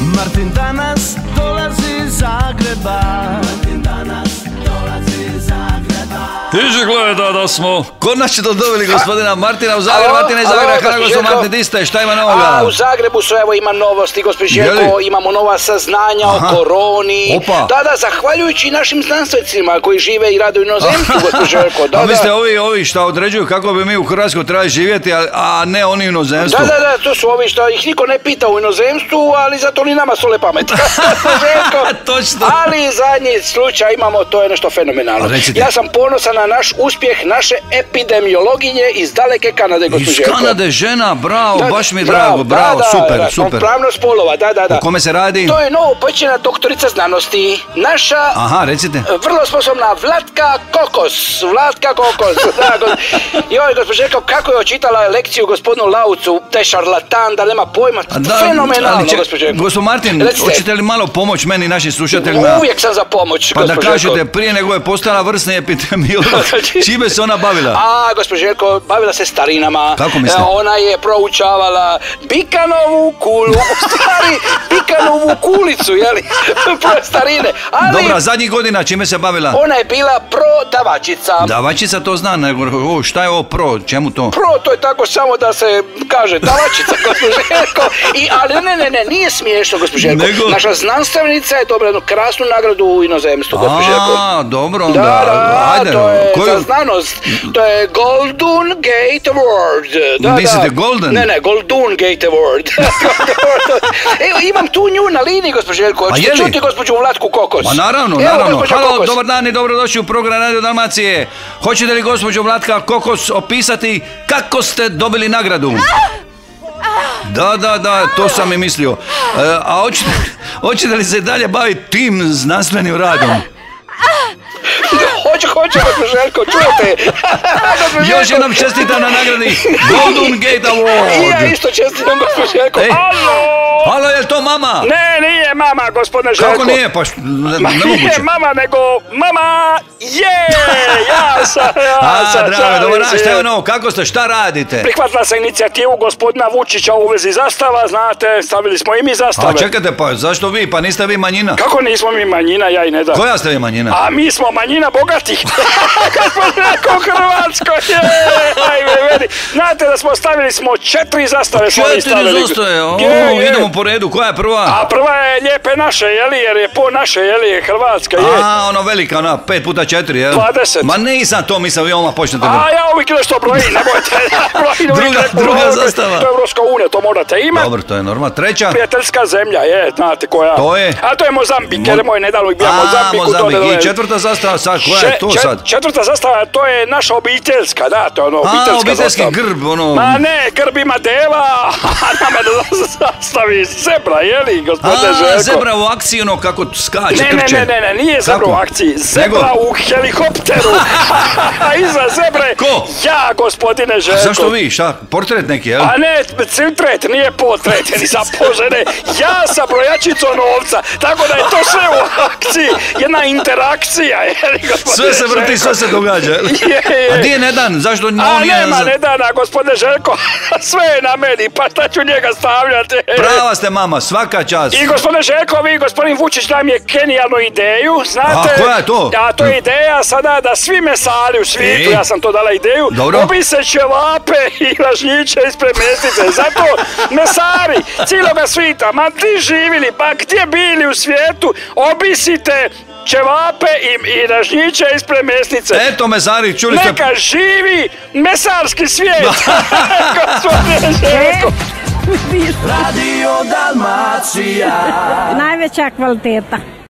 Martin danas dolazi iz Zagreba. Martin danas dolazi iz Zagreba. Izgleda da smo konačno dobili gospodina Martina u Zagrebu. Martina iz Zagreba, kada gospodin Martin, di ste, šta ima novoga? U Zagrebu su, evo, ima novosti, gospodin Željko, imamo nova saznanja o koroni. Opa. Da, zahvaljujući našim znanstvenicima koji žive i rade u inozemstvu, gospodin Željko. A vi ste ovi šta određuju kako bi mi u Hrvatskoj trebali živjeti, a ne oni u inozemstvu? Da, to su ovi što ih niko ne pita u inozemstvu, ali zato ni nama sole pamet. Točno. Ali zadnji slučaj imamo, to je nešto fenomenalno. Recite. Ja sam ponosan na naš uspjeh naše epidemiologinje iz daleke Kanade, gospodin Željko. Iz Kanade, žena, bravo, baš mi je drago, bravo, super. Ravnopravnost spolova, da. O kome se radi? To je novo počena doktorica znanosti. Naša, recite. vrlo sposobna Vlatka Kokos. Joj, gospodin Željko, kako je očitala lekciju gospodinu Laucu, taj šarlatan, da nema pojma. Fenomenalno, gospodin Željko. Gospodin Martin, hoćete li malo pomoć meni i našim slušateljima? Uvijek sam za pomoć, pa gospodin Željko. Da kažete, prije nego je postala vrsni epidemiolog, čime se ona bavila? Gospodin Željko, bavila se starinama. Kako mislite? Ona je proučavala Bikanovu kulu, u stvari Bikanovu kulicu, jeli, starine. Dobra, zadnjih godina čime se bavila? Ona je bila prodavačica. Davačica to zna, nego šta je ovo pro, čemu to? Pro, to je tako samo da se kaže davačica, gospodin Željko. Ali ne, nije smiješno, gospodin Željko. Naša znanstvenica je dobila jednu krasnu nagradu u inozemstvu, gospodin Željko. Dobro, onda, ajde. To je za znanost, to je Golden Gate Award. Mislite Golden? Ne, Golden Gate Award. Evo, imam tu nju na liniji, gospodin Željko. Hoćete čuti gospođu Vlatku Kokos? Pa naravno. Halo, dobar dan i dobrodošli u program Radio Dalmacije. Hoćete li gospođu Vlatka Kokos opisati kako ste dobili nagradu? Da, to sam i mislio. A hoćete li se dalje baviti tim znanstvenim radom? Hoće, gospodin Željko, čujete? Još jednom čestitam na nagradi Golden Gate Award. I ja isto čestitam, gospodin Željko. Halo, je li to mama? Ne, nije mama, gospodine Željko. Kako nije? Pa nemoguće. Nije mama, nego mama je! Ja sam. Drago, dobar dan, šta je ono, kako ste, šta radite? Prihvatila sam inicijativu gospodina Vučića u vezi zastava, znate, stavili smo i mi zastave. A čekajte, pa zašto vi, pa niste vi manjina? Kako nismo mi manjina, ja i ne dam. Koja ste vi manjina? A mi smo manjina bogatih. Gospodin Željko, Hrvatskoj, znate da smo stavili 4 zastave. 4 zastave, idemo po redu, koja je prva? A prva je Lijepe naše, jeli, jer je po naše, jeli, je Hrvatska, je. Ono velika, ona, 5x4, jel? 20. Ma nisam to mislio, vi oma počnete. Ja uvijek nešto brojim, nemojte. Druga zastava. To je Evropska unija, to morate imati. Dobro, to je normalno. Treća? Prijateljska zemlja, je, znate koja. To je? A to je Mozambik, jer moj nedavno bio Mozambiku. Mozambik. I četvrta zastava, sad, koja je to sad? Četvrta zastava, to je naša obiteljska, da, to je ono obiteljska zastava. Obiteljski grb, ono. Ma ne, grb ima deva, a nama da zastavi zebra, jeli, gospodine Željko. Zebra u akciji, ono kako skače, trče. Ne, nije zebra u akciji, zebra u helikopteru. A iza zebre, ja, gospodine Željko. Zašto vi, šta, portret neki, jel? A ne, ciltret, nije portret, ni za požene. Ja sa brojačicom novca, tako da je to sve u akciji, jedna interakcija, jeli, gospodine Sve se vrti, sve se događa. A gdje je Nedan, zašto on nije... A nema Nedana, gospodine Željko, sve je na meni, pa šta ću njega stavljati? Prava ste mama, svaka čast. I gospodine Željko, gospodin Vučić nam je genijalnu ideju, znate? A koja je to? A to je ideja sada da svi mesari u svijetu, ja sam to dala ideju, obise ćevape i lažnjiće ispred mesnice. Zato mesari cijeloga svita, ma ti živili, pa gdje bili u svijetu, obisite ćevape i lažnjiće ispred mesnice. Eto mesari, čuli ste... Neka živi mesarski svijet. Gospodine Željko. Radio Dalmacija. Najveća kvaliteta.